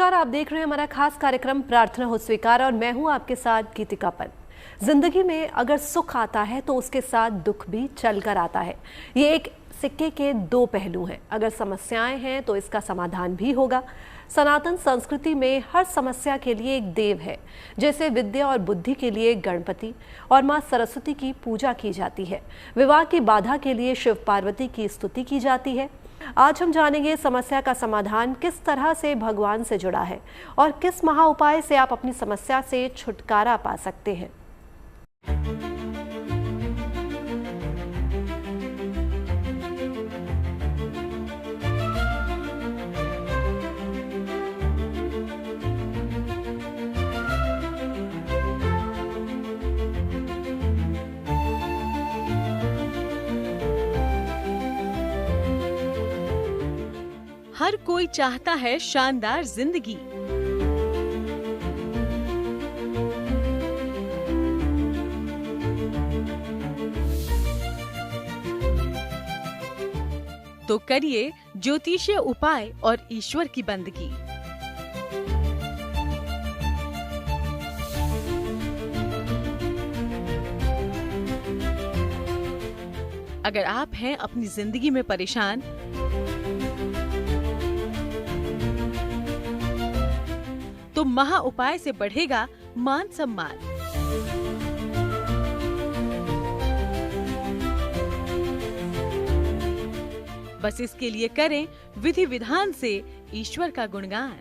नमस्कार, आप देख रहे हैं हमारा खास कार्यक्रम प्रार्थना हो स्वीकार और मैं हूं आपके साथ गीतिका पंत। जिंदगी में अगर सुख आता है तो उसके साथ दुख भी चलकर आता है। ये एक सिक्के के दो पहलू हैं। अगर समस्याएं हैं तो इसका समाधान भी होगा। सनातन संस्कृति में हर समस्या के लिए एक देव है। जैसे विद्या और बुद्धि के लिए गणपति और मां सरस्वती की पूजा की जाती है। विवाह की बाधा के लिए शिव पार्वती की स्तुति की जाती है। आज हम जानेंगे समस्या का समाधान किस तरह से भगवान से जुड़ा है और किस महा उपाय से आप अपनी समस्या से छुटकारा पा सकते हैं। हर कोई चाहता है शानदार जिंदगी। तो करिए ज्योतिषीय उपाय और ईश्वर की बंदगी। अगर आप हैं अपनी जिंदगी में परेशान, तो महा उपाय से बढ़ेगा मान सम्मान। बस इसके लिए करें विधि विधान से ईश्वर का गुणगान।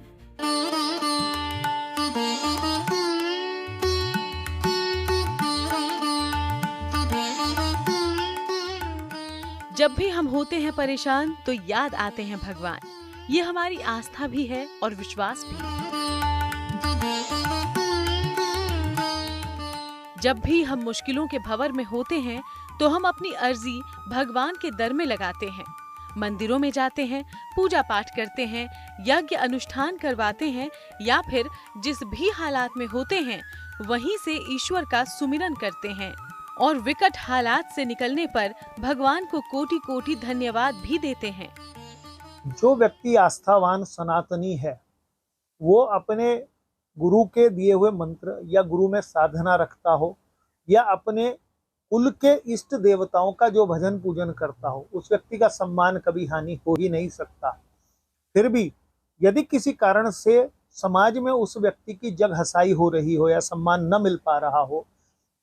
जब भी हम होते हैं परेशान तो याद आते हैं भगवान। ये हमारी आस्था भी है और विश्वास भी। जब भी हम मुश्किलों के भंवर में होते हैं तो हम अपनी अर्जी भगवान के दर में लगाते हैं। मंदिरों में जाते हैं, पूजा पाठ करते हैं, यज्ञ अनुष्ठान करवाते हैं या फिर जिस भी हालात में होते हैं वहीं से ईश्वर का सुमिरन करते हैं और विकट हालात से निकलने पर भगवान को कोटि कोटि धन्यवाद भी देते हैं। जो व्यक्ति आस्थावान सनातनी है वो अपने गुरु के दिए हुए मंत्र या गुरु में साधना रखता हो या अपने कुल के इष्ट देवताओं का जो भजन पूजन करता हो, उस व्यक्ति का सम्मान कभी हानि हो ही नहीं सकता। फिर भी यदि किसी कारण से समाज में उस व्यक्ति की जग हसाई हो रही हो या सम्मान न मिल पा रहा हो,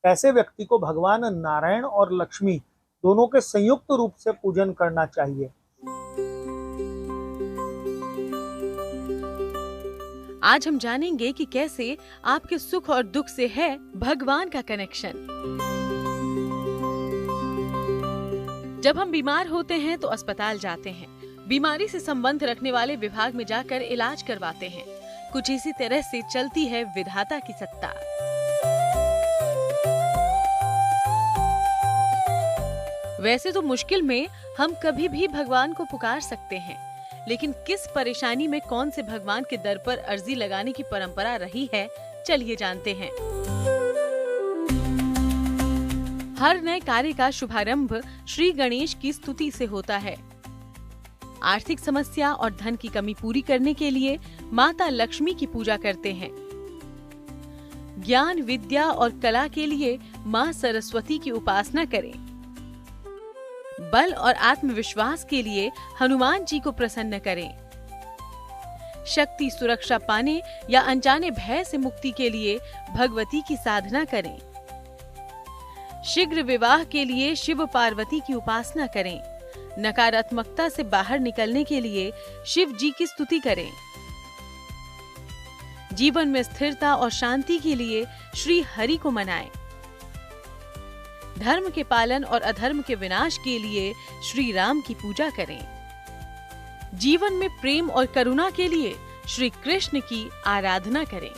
ऐसे व्यक्ति को भगवान नारायण और लक्ष्मी दोनों के संयुक्त रूप से पूजन करना चाहिए। आज हम जानेंगे कि कैसे आपके सुख और दुख से है भगवान का कनेक्शन। जब हम बीमार होते हैं तो अस्पताल जाते हैं, बीमारी से संबंध रखने वाले विभाग में जाकर इलाज करवाते हैं। कुछ इसी तरह से चलती है विधाता की सत्ता। वैसे तो मुश्किल में हम कभी भी भगवान को पुकार सकते हैं, लेकिन किस परेशानी में कौन से भगवान के दर पर अर्जी लगाने की परंपरा रही है, चलिए जानते हैं। हर नए कार्य का शुभारंभ श्री गणेश की स्तुति से होता है। आर्थिक समस्या और धन की कमी पूरी करने के लिए माता लक्ष्मी की पूजा करते हैं। ज्ञान, विद्या और कला के लिए मां सरस्वती की उपासना करें। बल और आत्मविश्वास के लिए हनुमान जी को प्रसन्न करें। शक्ति, सुरक्षा पाने या अनजाने भय से मुक्ति के लिए भगवती की साधना करें। शीघ्र विवाह के लिए शिव पार्वती की उपासना करें। नकारात्मकता से बाहर निकलने के लिए शिव जी की स्तुति करें। जीवन में स्थिरता और शांति के लिए श्री हरि को मनाएं। धर्म के पालन और अधर्म के विनाश के लिए श्री राम की पूजा करें। जीवन में प्रेम और करुणा के लिए श्री कृष्ण की आराधना करें।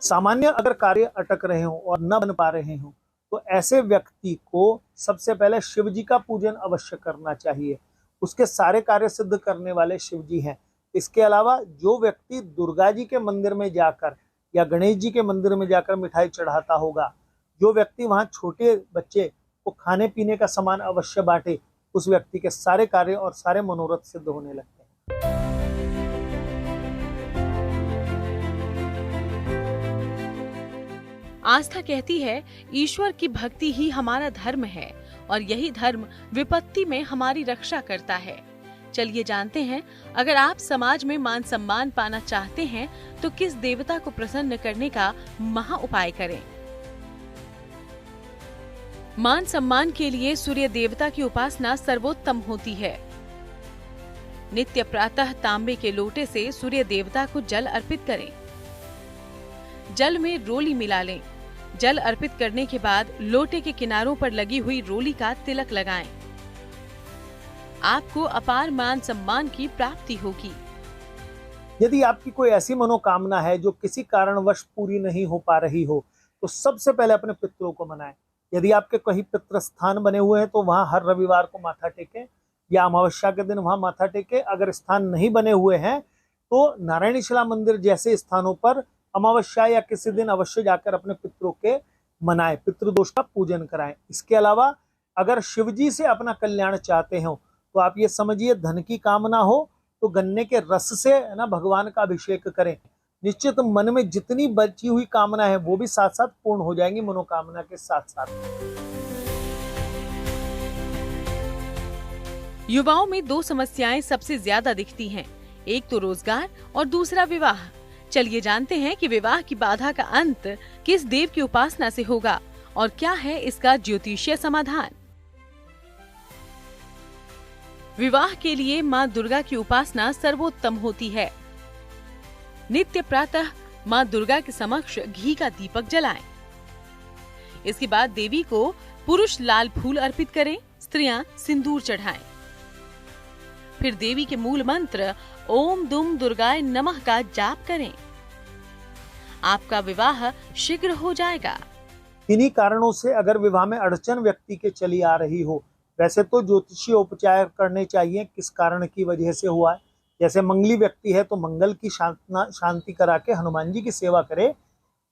सामान्य अगर कार्य अटक रहे हो और न बन पा रहे हो तो ऐसे व्यक्ति को सबसे पहले शिव जी का पूजन अवश्य करना चाहिए। उसके सारे कार्य सिद्ध करने वाले शिव जी हैं। इसके अलावा जो व्यक्ति दुर्गा जी के मंदिर में जाकर या गणेश जी के मंदिर में जाकर मिठाई चढ़ाता होगा, जो व्यक्ति वहां छोटे बच्चे को खाने पीने का सामान अवश्य बांटे, उस व्यक्ति के सारे कार्य और सारे मनोरथ सिद्ध होने लगते हैं। आस्था कहती है ईश्वर की भक्ति ही हमारा धर्म है और यही धर्म विपत्ति में हमारी रक्षा करता है। चलिए जानते हैं, अगर आप समाज में मान सम्मान पाना चाहते हैं तो किस देवता को प्रसन्न करने का महा उपाय करें। मान सम्मान के लिए सूर्य देवता की उपासना सर्वोत्तम होती है। नित्य प्रातः तांबे के लोटे से सूर्य देवता को जल अर्पित करें। जल में रोली मिला लें। जल अर्पित करने के बाद लोटे के किनारों पर लगी हुई रोली का तिलक लगाएं। आपको अपार मान सम्मान की प्राप्ति होगी। यदि आपकी कोई ऐसी मनोकामना है जो किसी कारणवश पूरी नहीं हो पा रही हो, तो सबसे पहले अपने पितरों को मनाएं। यदि आपके कहीं पितृ स्थान बने हुए हैं तो वहां हर रविवार को माथा टेकें या अमावस्या के दिन वहां माथा टेकें। अगर स्थान नहीं बने हुए हैं तो नारायणी शिला मंदिर जैसे स्थानों पर अमावस्या या किसी दिन अवश्य जाकर अपने पितरों के मनाएं, पितृदोष का पूजन कराएं। इसके अलावा अगर शिवजी से अपना कल्याण चाहते हो तो आप ये समझिए, धन की कामना हो तो गन्ने के रस से ना भगवान का अभिषेक करें। निश्चित मन में जितनी बची हुई कामना है वो भी साथ साथ पूर्ण हो जाएंगी मनोकामना के साथ साथ। युवाओं में दो समस्याएं सबसे ज्यादा दिखती हैं, एक तो रोजगार और दूसरा विवाह। चलिए जानते हैं कि विवाह की बाधा का अंत किस देव की उपासना से होगा और क्या है इसका ज्योतिषीय समाधान। विवाह के लिए मां दुर्गा की उपासना सर्वोत्तम होती है। नित्य प्रातः मां दुर्गा के समक्ष घी का दीपक जलाएं। इसके बाद देवी को पुरुष लाल फूल अर्पित करें, स्त्रियां सिंदूर चढ़ाएं। फिर देवी के मूल मंत्र ओम दुम दुर्गाय नमः का जाप करें। आपका विवाह शीघ्र हो जाएगा। इन्हीं कारणों से अगर विवाह में अड़चन व्यक्ति के चली आ रही हो, वैसे तो ज्योतिषीय उपचार करने चाहिए किस कारण की वजह से हुआ है। जैसे मंगली व्यक्ति है तो मंगल की शांति करा के हनुमान जी की सेवा करे,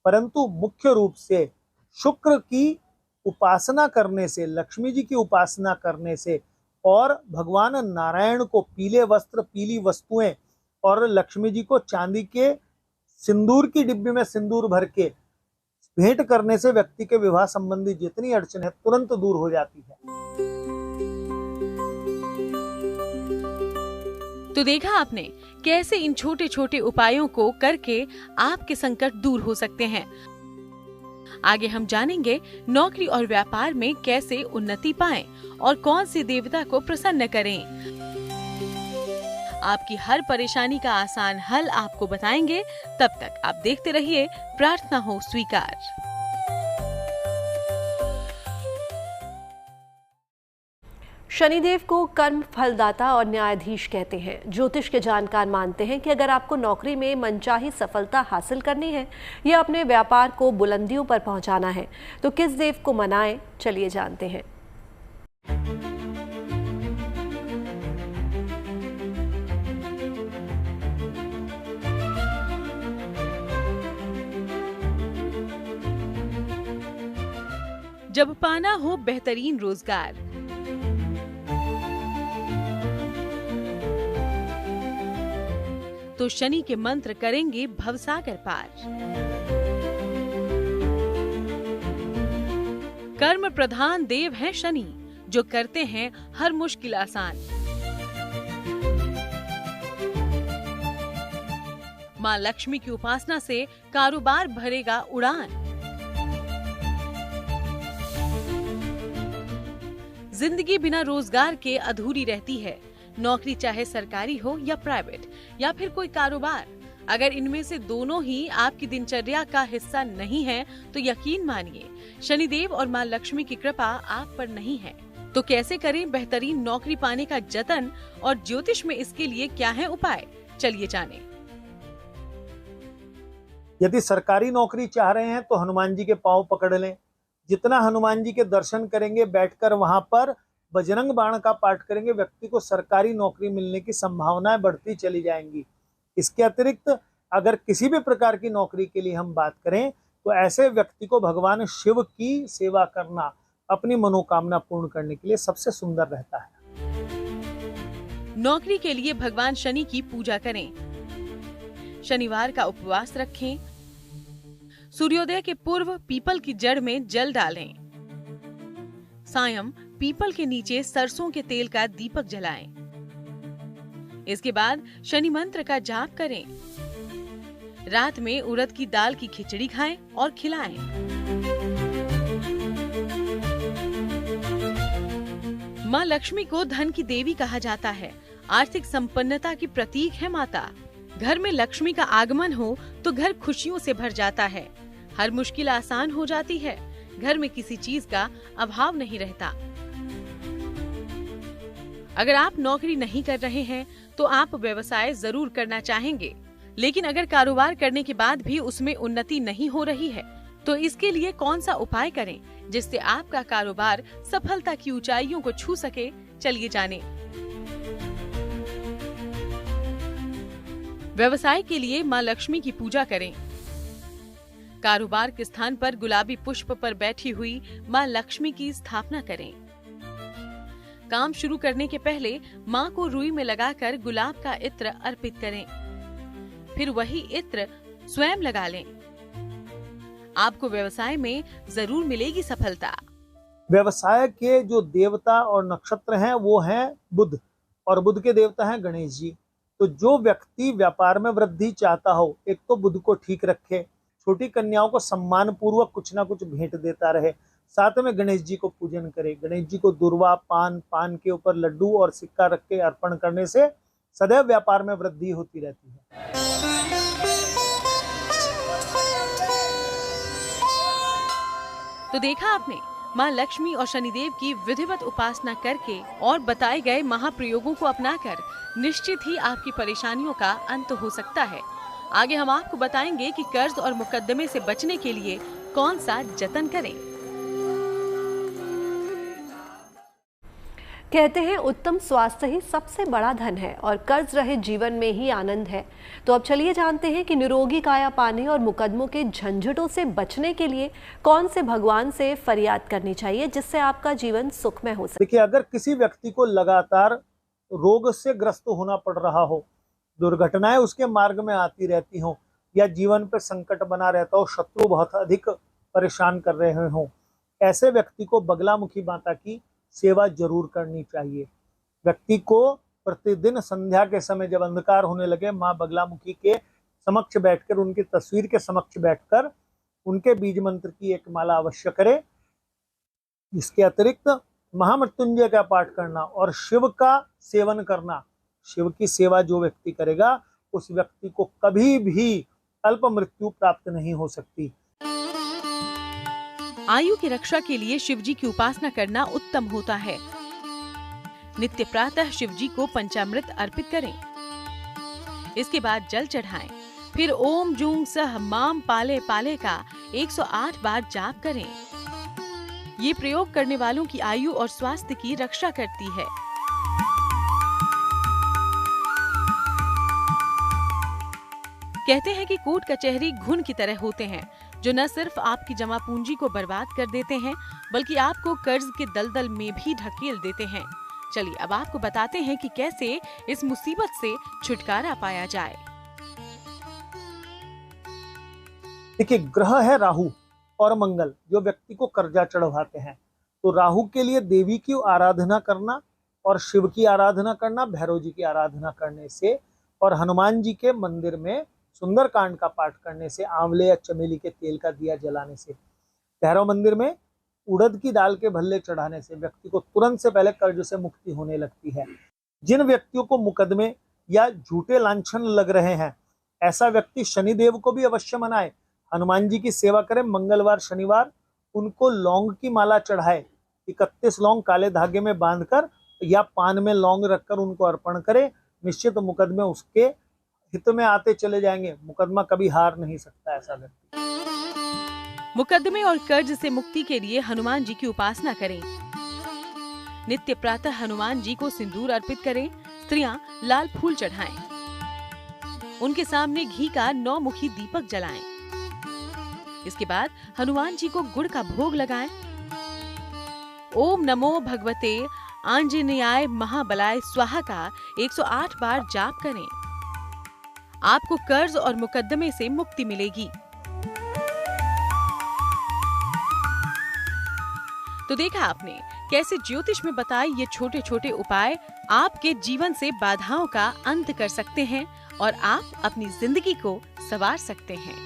परंतु मुख्य रूप से शुक्र की उपासना करने से, लक्ष्मी जी की उपासना करने से और भगवान नारायण को पीले वस्त्र, पीली वस्तुएं और लक्ष्मी जी को चांदी के सिंदूर की डिब्बी में सिंदूर भर के भेंट करने से व्यक्ति के विवाह संबंधी जितनी अड़चन है तुरंत दूर हो जाती है। तो देखा आपने कैसे इन छोटे छोटे उपायों को करके आपके संकट दूर हो सकते हैं। आगे हम जानेंगे नौकरी और व्यापार में कैसे उन्नति पाएं और कौन सी देवता को प्रसन्न करें। आपकी हर परेशानी का आसान हल आपको बताएंगे। तब तक आप देखते रहिए प्रार्थना हो स्वीकार। शनिदेव को कर्म फलदाता और न्यायाधीश कहते हैं। ज्योतिष के जानकार मानते हैं कि अगर आपको नौकरी में मनचाही सफलता हासिल करनी है या अपने व्यापार को बुलंदियों पर पहुंचाना है तो किस देव को मनाएं, चलिए जानते हैं। जब पाना हो बेहतरीन रोजगार, तो शनि के मंत्र करेंगे भवसागर पार। कर्म प्रधान देव हैं शनि, जो करते हैं हर मुश्किल आसान। मां लक्ष्मी की उपासना से कारोबार भरेगा उड़ान। जिंदगी बिना रोजगार के अधूरी रहती है। नौकरी चाहे सरकारी हो या प्राइवेट या फिर कोई कारोबार, अगर इनमें से दोनों ही आपकी दिनचर्या का हिस्सा नहीं है तो यकीन मानिए शनिदेव और मां लक्ष्मी की कृपा आप पर नहीं है। तो कैसे करें बेहतरीन नौकरी पाने का जतन और ज्योतिष में इसके लिए क्या है उपाय, चलिए जानें। यदि सरकारी नौकरी चाह रहे हैं तो हनुमान जी के पांव पकड़ लें। जितना हनुमान जी के दर्शन करेंगे, बैठकर वहां पर बजरंग बाण का पाठ करेंगे, व्यक्ति को सरकारी नौकरी मिलने की संभावनाएं बढ़ती चली जाएंगी। इसके अतिरिक्त अगर किसी भी प्रकार की नौकरी के लिए हम बात करें तो ऐसे व्यक्ति को भगवान शिव की सेवा करना अपनी मनोकामना पूर्ण करने के लिए सबसे सुंदर रहता है। नौकरी के लिए भगवान शनि की पूजा करें। शनिवार का उपवास रखें। सूर्योदय के पूर्व पीपल की जड़ में जल डालें। सायं पीपल के नीचे सरसों के तेल का दीपक जलाएं। इसके बाद शनि मंत्र का जाप करें। रात में उड़द की दाल की खिचड़ी खाएं और खिलाएं। माँ लक्ष्मी को धन की देवी कहा जाता है। आर्थिक संपन्नता की प्रतीक है माता। घर में लक्ष्मी का आगमन हो तो घर खुशियों से भर जाता है। हर मुश्किल आसान हो जाती है। घर में किसी चीज का अभाव नहीं रहता। अगर आप नौकरी नहीं कर रहे हैं तो आप व्यवसाय जरूर करना चाहेंगे, लेकिन अगर कारोबार करने के बाद भी उसमें उन्नति नहीं हो रही है तो इसके लिए कौन सा उपाय करें जिससे आपका कारोबार सफलता की ऊंचाइयों को छू सके, चलिए जानें। व्यवसाय के लिए माँ लक्ष्मी की पूजा करें। कारोबार के स्थान पर गुलाबी पुष्प पर बैठी हुई माँ लक्ष्मी की स्थापना करें। काम शुरू करने के पहले माँ को रुई में लगाकर गुलाब का इत्र अर्पित करें। फिर वही इत्र स्वयं लगा लें। आपको व्यवसाय में जरूर मिलेगी सफलता। व्यवसाय के जो देवता और नक्षत्र हैं वो हैं बुध, और बुध के देवता हैं गणेश जी। तो जो व्यक्ति व्यापार में वृद्धि चाहता हो, एक तो बुध को ठीक रखे, छोटी कन्याओं को सम्मान पूर्वक कुछ ना कुछ भेंट देता रहे, साथ में गणेश जी को पूजन करे। गणेश जी को दुर्वा, पान के ऊपर लड्डू और सिक्का रख के अर्पण करने से सदैव व्यापार में वृद्धि होती रहती है। तो देखा आपने, माँ लक्ष्मी और शनिदेव की विधिवत उपासना करके और बताए गए महाप्रयोगों को अपनाकर निश्चित ही आपकी परेशानियों का अंत हो सकता है। आगे हम आपको बताएंगे कि कर्ज और मुकद्दमे से बचने के लिए कौन सा जतन करें। कहते हैं उत्तम स्वास्थ्य ही सबसे बड़ा धन है और कर्ज रहित जीवन में ही आनंद है। तो अब चलिए जानते हैं कि निरोगी काया पाने और मुकदमों के झंझटों से बचने के लिए कौन से भगवान से फरियाद करनी चाहिए जिससे आपका जीवन सुखमय हो सके। देखिए, अगर किसी व्यक्ति को लगातार रोग से ग्रस्त होना पड़ रहा हो, दुर्घटनाएं उसके मार्ग में आती रहती हों, या जीवन पर संकट बना रहता हो, शत्रु बहुत अधिक परेशान कर रहे हों, ऐसे व्यक्ति को बगलामुखी माता की सेवा जरूर करनी चाहिए। व्यक्ति को प्रतिदिन संध्या के समय जब अंधकार होने लगे, माँ बगलामुखी के समक्ष बैठकर, उनकी तस्वीर के समक्ष बैठकर उनके बीज मंत्र की एक माला अवश्य करे। इसके अतिरिक्त महामृत्युंजय का पाठ करना और शिव का सेवन करना। शिव की सेवा जो व्यक्ति करेगा उस व्यक्ति को कभी भी अल्प मृत्यु प्राप्त नहीं हो सकती। आयु की रक्षा के लिए शिव जी की उपासना करना उत्तम होता है। नित्य प्रातः शिव जी को पंचामृत अर्पित करें। इसके बाद जल चढ़ाएं। फिर ओम जूं सह माम पाले पाले का 108 बार जाप करें। ये प्रयोग करने वालों की आयु और स्वास्थ्य की रक्षा करती है। कहते हैं कि कोर्ट कचहरी घुन की तरह होते हैं जो न सिर्फ आपकी जमा पूंजी को बर्बाद कर देते हैं बल्कि आपको कर्ज के दलदल में भी ढकेल देते हैं। चलिए अब आपको बताते हैं कि कैसे इस मुसीबत से छुटकारा पाया जाए। देखिए, ग्रह है राहु और मंगल जो व्यक्ति को कर्जा चढ़वाते हैं। तो राहु के लिए देवी की आराधना करना और शिव की आराधना करना, भैरव जी की आराधना करने से और हनुमान जी के मंदिर में सुंदरकांड का पाठ करने से, आंवले या चमेली के तेल का दिया जलाने से, भैरव मंदिर में उड़द की दाल के भल्ले चढ़ाने से व्यक्ति को तुरंत से पहले कर्ज से मुक्ति होने लगती है। जिन व्यक्तियों को मुकदमे या झूठे लांछन लग रहे हैं, ऐसा व्यक्ति शनिदेव को भी अवश्य मनाए, हनुमान जी की सेवा करे। मंगलवार शनिवार उनको लौंग की माला चढ़ाए, 31 लौंग काले धागे में बांधकर या पान में लौंग रखकर उनको अर्पण करे। निश्चित मुकदमे उसके हित में आते चले जाएंगे। मुकदमा कभी हार नहीं सकता ऐसा व्यक्ति। मुकदमे और कर्ज से मुक्ति के लिए हनुमान जी की उपासना करें। नित्य प्रातः हनुमान जी को सिंदूर अर्पित करें। स्त्रियां लाल फूल चढ़ाएं। उनके सामने घी का 9 मुखी दीपक जलाएं। इसके बाद हनुमान जी को गुड़ का भोग लगाएं। ओम नमो भगवते आंजनेयाय महाबलाय स्वाहा का 108 बार जाप करें। आपको कर्ज और मुकदमे से मुक्ति मिलेगी। तो देखा आपने कैसे ज्योतिष में बताए ये छोटे छोटे उपाय आपके जीवन से बाधाओं का अंत कर सकते हैं और आप अपनी जिंदगी को संवार सकते हैं।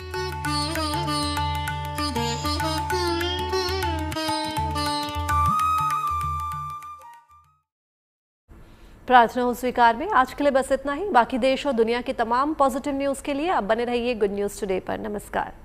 प्रार्थना हो स्वीकार में आज के लिए बस इतना ही। बाकी देश और दुनिया की तमाम पॉजिटिव न्यूज के लिए अब बने रहिए गुड न्यूज टुडे पर। नमस्कार।